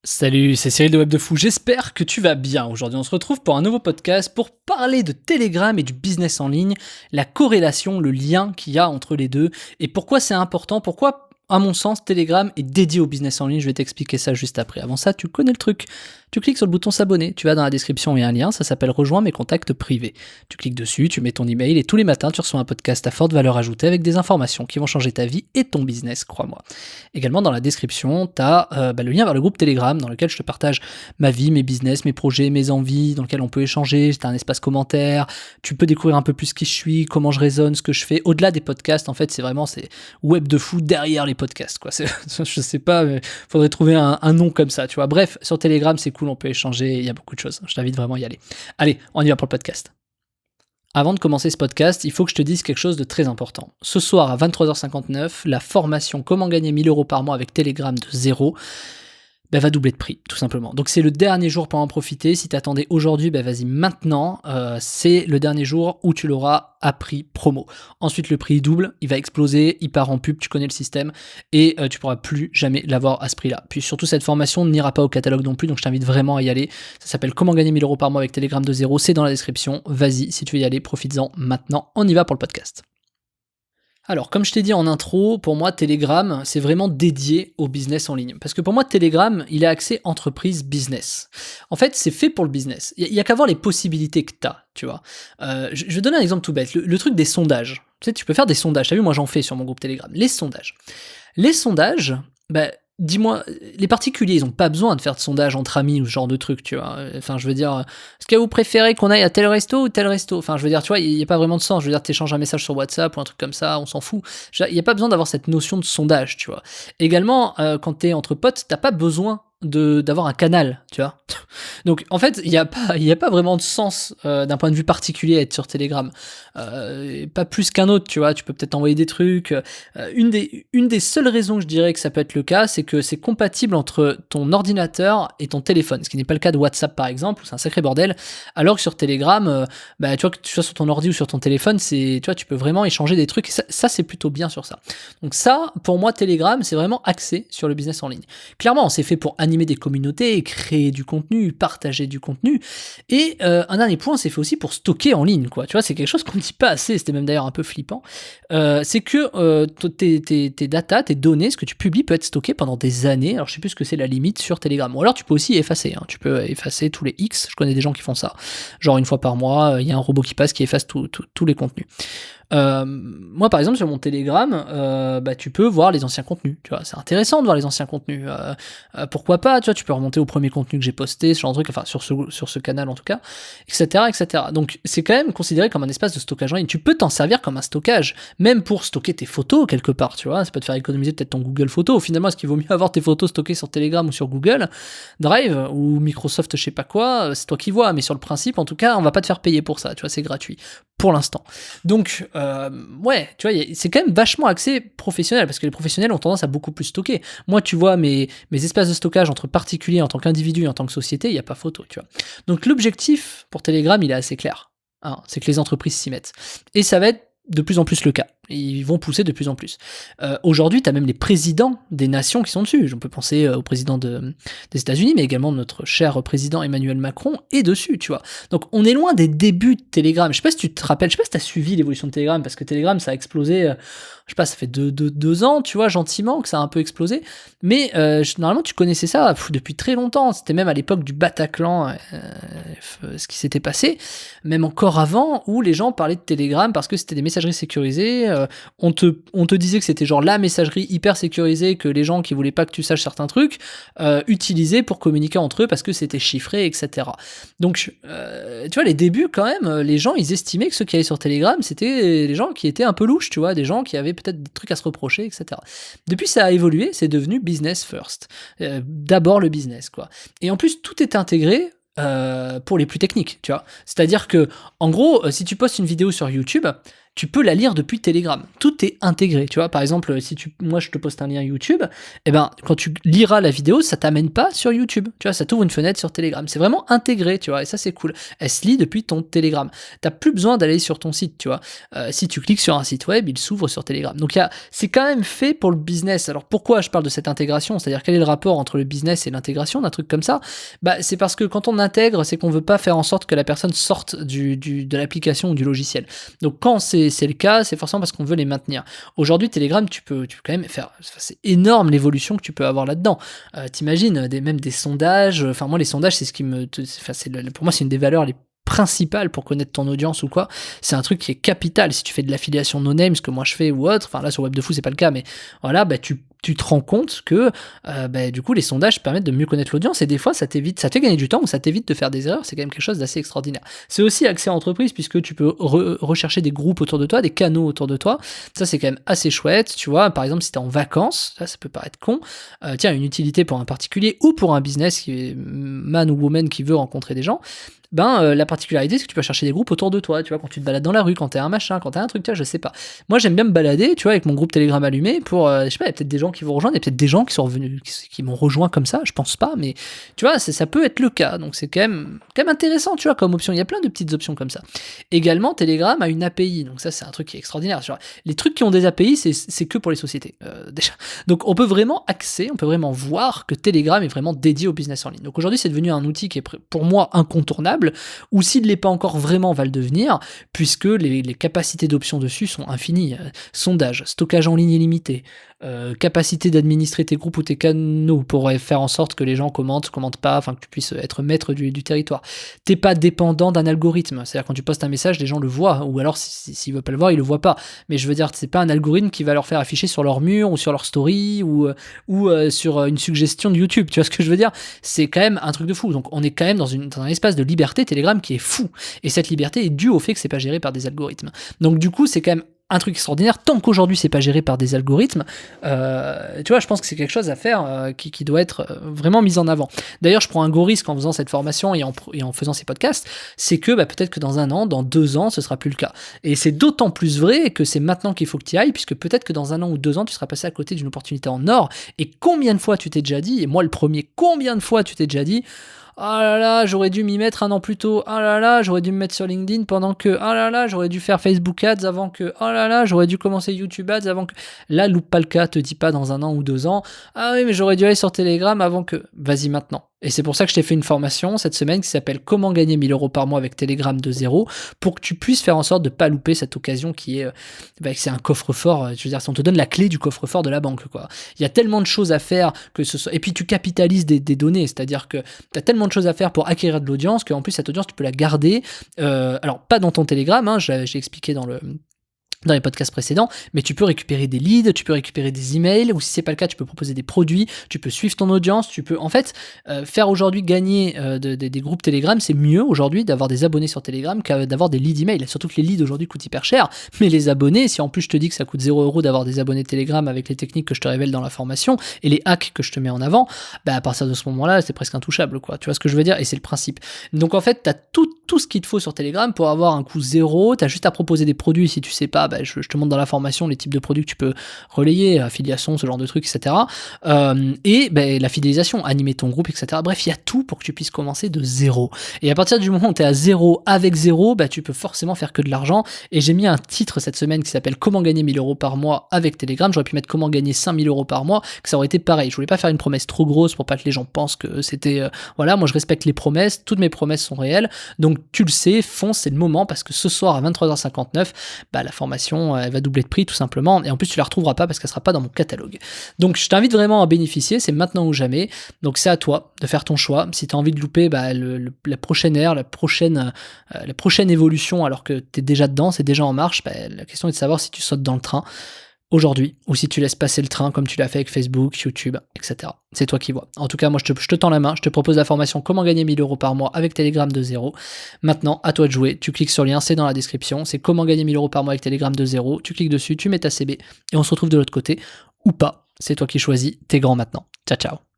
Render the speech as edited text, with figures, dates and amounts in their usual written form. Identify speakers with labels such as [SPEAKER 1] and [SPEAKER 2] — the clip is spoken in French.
[SPEAKER 1] Salut, c'est Cyril de Web de Fou, j'espère que tu vas bien. Aujourd'hui, on se retrouve pour un nouveau podcast pour parler de Telegram et du business en ligne, la corrélation, le lien qu'il y a entre les deux et pourquoi c'est important, pourquoi, à mon sens, Telegram est dédié au business en ligne. Je vais t'expliquer ça juste après. Avant ça, tu connais le truc. Tu cliques sur le bouton s'abonner, tu vas dans la description, il y a un lien, ça s'appelle Rejoins mes contacts privés. Tu cliques dessus, tu mets ton email et tous les matins, tu reçois un podcast à forte valeur ajoutée avec des informations qui vont changer ta vie et ton business, crois-moi. Également, dans la description, tu as le lien vers le groupe Telegram dans lequel je te partage ma vie, mes business, mes projets, mes envies, dans lequel on peut échanger. Tu as un espace commentaire, tu peux découvrir un peu plus qui je suis, comment je raisonne, ce que je fais. Au-delà des podcasts, en fait, c'est Web de Fou derrière les podcasts, quoi. Je sais pas, mais faudrait trouver un nom comme ça, tu vois. Bref, sur Telegram, c'est cool, on peut échanger, il y a beaucoup de choses. Je t'invite vraiment à y aller. Allez, on y va pour le podcast. Avant de commencer ce podcast, il faut que je te dise quelque chose de très important. Ce soir à 23h59, la formation Comment gagner 1000 euros par mois avec Telegram de zéro va doubler de prix, tout simplement. Donc c'est le dernier jour pour en profiter. Si t'attendais aujourd'hui, vas-y maintenant. C'est le dernier jour où tu l'auras à prix promo. Ensuite, le prix double, il va exploser, il part en pub, tu connais le système, et tu pourras plus jamais l'avoir à ce prix-là. Puis surtout, cette formation n'ira pas au catalogue non plus, donc je t'invite vraiment à y aller. Ça s'appelle Comment gagner 1000 euros par mois avec Telegram de zéro, c'est dans la description. Vas-y, si tu veux y aller, profites-en maintenant. On y va pour le podcast. Alors, comme je t'ai dit en intro, pour moi, Telegram, c'est vraiment dédié au business en ligne. Parce que pour moi, Telegram, il est axé entreprise business. En fait, c'est fait pour le business. Il y a qu'à voir les possibilités que tu as, tu vois. Je vais donner un exemple tout bête. Le truc des sondages. Tu sais, tu peux faire des sondages. T'as vu, moi, j'en fais sur mon groupe Telegram. Les sondages. Les sondages, dis-moi, les particuliers, ils ont pas besoin de faire de sondage entre amis ou ce genre de truc, tu vois. Enfin, je veux dire, est-ce que vous préférez qu'on aille à tel resto ou tel resto? Enfin, je veux dire, tu vois, il n'y a pas vraiment de sens. Je veux dire, t'échanges un message sur WhatsApp ou un truc comme ça, on s'en fout. Il n'y a pas besoin d'avoir cette notion de sondage, tu vois. Également, quand t'es entre potes, t'as pas besoin d'avoir un canal, tu vois. Donc en fait, il y a pas vraiment de sens d'un point de vue particulier à être sur Telegram. Pas plus qu'un autre, tu vois, tu peux peut-être envoyer des trucs. Une des seules raisons que je dirais que ça peut être le cas, c'est que c'est compatible entre ton ordinateur et ton téléphone, ce qui n'est pas le cas de WhatsApp par exemple, où c'est un sacré bordel, alors que sur Telegram, tu vois, que tu sois sur ton ordi ou sur ton téléphone, tu vois, tu peux vraiment échanger des trucs, et ça c'est plutôt bien sur ça. Donc ça, pour moi, Telegram, c'est vraiment axé sur le business en ligne. Clairement, c'est fait pour animer des communautés, créer du contenu, partager du contenu. Et un dernier point, c'est fait aussi pour stocker en ligne, quoi. Tu vois, c'est quelque chose qu'on ne dit pas assez, c'était même d'ailleurs un peu flippant. C'est que tes datas, tes données, ce que tu publies peut être stocké pendant des années. Alors je sais plus ce que c'est la limite sur Telegram. Ou alors tu peux aussi effacer, hein. Tu peux effacer tous les X, je connais des gens qui font ça. Genre une fois par mois, il y a un robot qui passe qui efface tous les contenus. Moi par exemple sur mon Telegram, tu peux voir les anciens contenus, tu vois, c'est intéressant de voir les anciens contenus, pourquoi pas, tu vois, tu peux remonter au premier contenu que j'ai posté, ce genre de truc, enfin sur ce canal en tout cas, etc. Donc c'est quand même considéré comme un espace de stockage en ligne, tu peux t'en servir comme un stockage, même pour stocker tes photos quelque part, tu vois, ça peut te faire économiser peut-être ton Google Photos. Finalement, est-ce qu'il vaut mieux avoir tes photos stockées sur Telegram ou sur Google Drive ou Microsoft je sais pas quoi, c'est toi qui vois, mais sur le principe en tout cas, on va pas te faire payer pour ça, tu vois, c'est gratuit pour l'instant. Donc ouais, tu vois, c'est quand même vachement axé professionnel, parce que les professionnels ont tendance à beaucoup plus stocker. Moi, tu vois, mes espaces de stockage entre particuliers en tant qu'individu et en tant que société, il n'y a pas photo, tu vois. Donc l'objectif pour Telegram, il est assez clair, hein, c'est que les entreprises s'y mettent. Et ça va être de plus en plus le cas. Ils vont pousser de plus en plus. Aujourd'hui, tu as même les présidents des nations qui sont dessus. On peut penser au président des États-Unis, mais également notre cher président Emmanuel Macron est dessus, tu vois. Donc on est loin des débuts de Telegram. Je sais pas si tu te rappelles, je sais pas si tu as suivi l'évolution de Telegram, parce que Telegram, ça a explosé, je sais pas, ça fait 2 ans, tu vois, gentiment, que ça a un peu explosé. Mais normalement, tu connaissais ça depuis très longtemps. C'était même à l'époque du Bataclan, ce qui s'était passé. Même encore avant, où les gens parlaient de Telegram parce que c'était des messageries sécurisées. On te disait que c'était genre la messagerie hyper sécurisée que les gens qui voulaient pas que tu saches certains trucs utilisaient pour communiquer entre eux parce que c'était chiffré, etc. Donc, tu vois, les débuts quand même, les gens ils estimaient que ceux qui allaient sur Telegram c'était les gens qui étaient un peu louches, tu vois, des gens qui avaient peut-être des trucs à se reprocher, etc. Depuis ça a évolué, c'est devenu business first. D'abord le business, quoi. Et en plus tout est intégré pour les plus techniques, tu vois. C'est-à-dire que, en gros, si tu postes une vidéo sur YouTube, tu peux la lire depuis Telegram. Tout est intégré, tu vois. Par exemple, si moi je te poste un lien YouTube, et ben quand tu liras la vidéo, ça t'amène pas sur YouTube, tu vois, ça t'ouvre une fenêtre sur Telegram. C'est vraiment intégré, tu vois, et ça c'est cool. Elle se lit depuis ton Telegram. T'as plus besoin d'aller sur ton site, tu vois. Si tu cliques sur un site web, il s'ouvre sur Telegram. Donc c'est quand même fait pour le business. Alors pourquoi je parle de cette intégration? C'est-à-dire quel est le rapport entre le business et l'intégration d'un truc comme ça? C'est parce que quand on intègre, c'est qu'on veut pas faire en sorte que la personne sorte de l'application ou du logiciel. Donc quand c'est le cas, c'est forcément parce qu'on veut les maintenir. Aujourd'hui, Telegram, tu peux quand même faire... C'est énorme l'évolution que tu peux avoir là-dedans. T'imagines, même des sondages... Enfin, moi, les sondages, c'est ce qui me... Pour moi, c'est une des valeurs les principal pour connaître ton audience ou quoi, c'est un truc qui est capital. Si tu fais de l'affiliation no-name, ce que moi je fais ou autre, enfin là sur Web de Fou c'est pas le cas, mais voilà, tu te rends compte que du coup les sondages permettent de mieux connaître l'audience et des fois ça te fait gagner du temps ou ça t'évite de faire des erreurs. C'est quand même quelque chose d'assez extraordinaire. C'est aussi accès à entreprise puisque tu peux rechercher des groupes autour de toi, des canaux autour de toi. Ça c'est quand même assez chouette, tu vois. Par exemple si t'es en vacances, ça peut paraître con, tiens, une utilité pour un particulier ou pour un business qui est man ou woman qui veut rencontrer des gens. La particularité, c'est que tu peux chercher des groupes autour de toi, tu vois, quand tu te balades dans la rue, quand t'es un machin, quand t'es un truc, tu vois, je sais pas. Moi, j'aime bien me balader, tu vois, avec mon groupe Telegram allumé pour, je sais pas, il y a peut-être des gens qui vont rejoindre, il y a peut-être des gens qui sont revenus, qui m'ont rejoint comme ça, je pense pas, mais tu vois, ça peut être le cas, donc c'est quand même intéressant, tu vois, comme option. Il y a plein de petites options comme ça. Également, Telegram a une API, donc ça, c'est un truc qui est extraordinaire. Tu vois. Les trucs qui ont des API, c'est que pour les sociétés, déjà. Donc, on peut vraiment voir que Telegram est vraiment dédié au business en ligne. Donc aujourd'hui, c'est devenu un outil qui est pour moi incontournable, ou s'il ne l'est pas encore vraiment, va le devenir, puisque les capacités d'options dessus sont infinies. Sondage, stockage en ligne illimité, capacité d'administrer tes groupes ou tes canaux pour faire en sorte que les gens commentent pas, enfin que tu puisses être maître du territoire. T'es pas dépendant d'un algorithme, c'est-à-dire quand tu postes un message, les gens le voient, ou alors s'ils veulent pas le voir, ils le voient pas. Mais je veux dire, c'est pas un algorithme qui va leur faire afficher sur leur mur ou sur leur story ou sur une suggestion de YouTube. Tu vois ce que je veux dire? C'est quand même un truc de fou. Donc on est quand même dans un espace de liberté Telegram qui est fou. Et cette liberté est due au fait que c'est pas géré par des algorithmes. Donc du coup, c'est quand même un truc extraordinaire. Tant qu'aujourd'hui c'est pas géré par des algorithmes, tu vois, je pense que c'est quelque chose à faire qui doit être vraiment mis en avant. D'ailleurs, je prends un gros risque en faisant cette formation et en faisant ces podcasts, c'est que peut-être que dans 1 an, dans 2 ans, ce sera plus le cas. Et c'est d'autant plus vrai que c'est maintenant qu'il faut que tu y ailles, puisque peut-être que dans 1 an ou 2 ans, tu seras passé à côté d'une opportunité en or. Et combien de fois tu t'es déjà dit, et moi le premier, combien de fois tu t'es déjà dit, ah là là, j'aurais dû m'y mettre 1 an plus tôt. Ah là là, j'aurais dû me mettre sur LinkedIn pendant que. Ah là là, j'aurais dû faire Facebook Ads avant que. Ah là là, j'aurais dû commencer YouTube Ads avant que. Là, loupe pas le cas, te dis pas dans 1 an ou 2 ans. Ah oui, mais j'aurais dû aller sur Telegram avant que. Vas-y maintenant. Et c'est pour ça que je t'ai fait une formation cette semaine qui s'appelle Comment gagner 1 000 € par mois avec Telegram de 0, pour que tu puisses faire en sorte de pas louper cette occasion qui est, c'est un coffre-fort. Je veux dire, si on te donne la clé du coffre-fort de la banque, quoi. Il y a tellement de choses à faire que ce soit, et puis tu capitalises des données, c'est-à-dire que tu as tellement de choses à faire pour acquérir de l'audience qu'en plus cette audience tu peux la garder. Alors pas dans ton Telegram, hein, j'ai expliqué dans les podcasts précédents, mais tu peux récupérer des leads, tu peux récupérer des emails, ou si c'est pas le cas, tu peux proposer des produits, tu peux suivre ton audience, tu peux en fait faire aujourd'hui gagner des groupes Telegram. C'est mieux aujourd'hui d'avoir des abonnés sur Telegram qu'à d'avoir des leads email. Surtout que les leads aujourd'hui coûtent hyper cher, mais les abonnés, si en plus je te dis que ça coûte 0 € d'avoir des abonnés Telegram avec les techniques que je te révèle dans la formation et les hacks que je te mets en avant, à partir de ce moment-là, c'est presque intouchable, quoi. Tu vois ce que je veux dire? Et c'est le principe. Donc en fait, t'as tout ce qu'il te faut sur Telegram pour avoir un coût 0. T'as juste à proposer des produits. Si tu sais pas, je te montre dans la formation les types de produits que tu peux relayer, affiliation, ce genre de trucs, etc. La fidélisation, animer ton groupe, etc. Bref, il y a tout pour que tu puisses commencer de 0. Et à partir du moment où tu es à 0 avec 0, tu peux forcément faire que de l'argent. Et j'ai mis un titre cette semaine qui s'appelle Comment gagner 1 000 € par mois avec Telegram. J'aurais pu mettre Comment gagner 5 000 € par mois, que ça aurait été pareil. Je voulais pas faire une promesse trop grosse pour pas que les gens pensent que c'était... voilà, moi je respecte les promesses, toutes mes promesses sont réelles. Donc tu le sais, fonce, c'est le moment, parce que ce soir à 23h59, la formation elle va doubler de prix tout simplement, et en plus tu la retrouveras pas parce qu'elle sera pas dans mon catalogue. Donc je t'invite vraiment à bénéficier, c'est maintenant ou jamais. Donc c'est à toi de faire ton choix. Si tu as envie de louper la prochaine ère, la prochaine évolution alors que tu es déjà dedans, c'est déjà en marche, la question est de savoir si tu sautes dans le train aujourd'hui, ou si tu laisses passer le train comme tu l'as fait avec Facebook, YouTube, etc. C'est toi qui vois. En tout cas, moi, je te tends la main, je te propose la formation Comment gagner 1 000 € par mois avec Telegram de 0. Maintenant, à toi de jouer. Tu cliques sur le lien, c'est dans la description. C'est Comment gagner 1 000 € par mois avec Telegram de 0. Tu cliques dessus, tu mets ta CB et on se retrouve de l'autre côté, ou pas. C'est toi qui choisis. T'es grand maintenant. Ciao, ciao.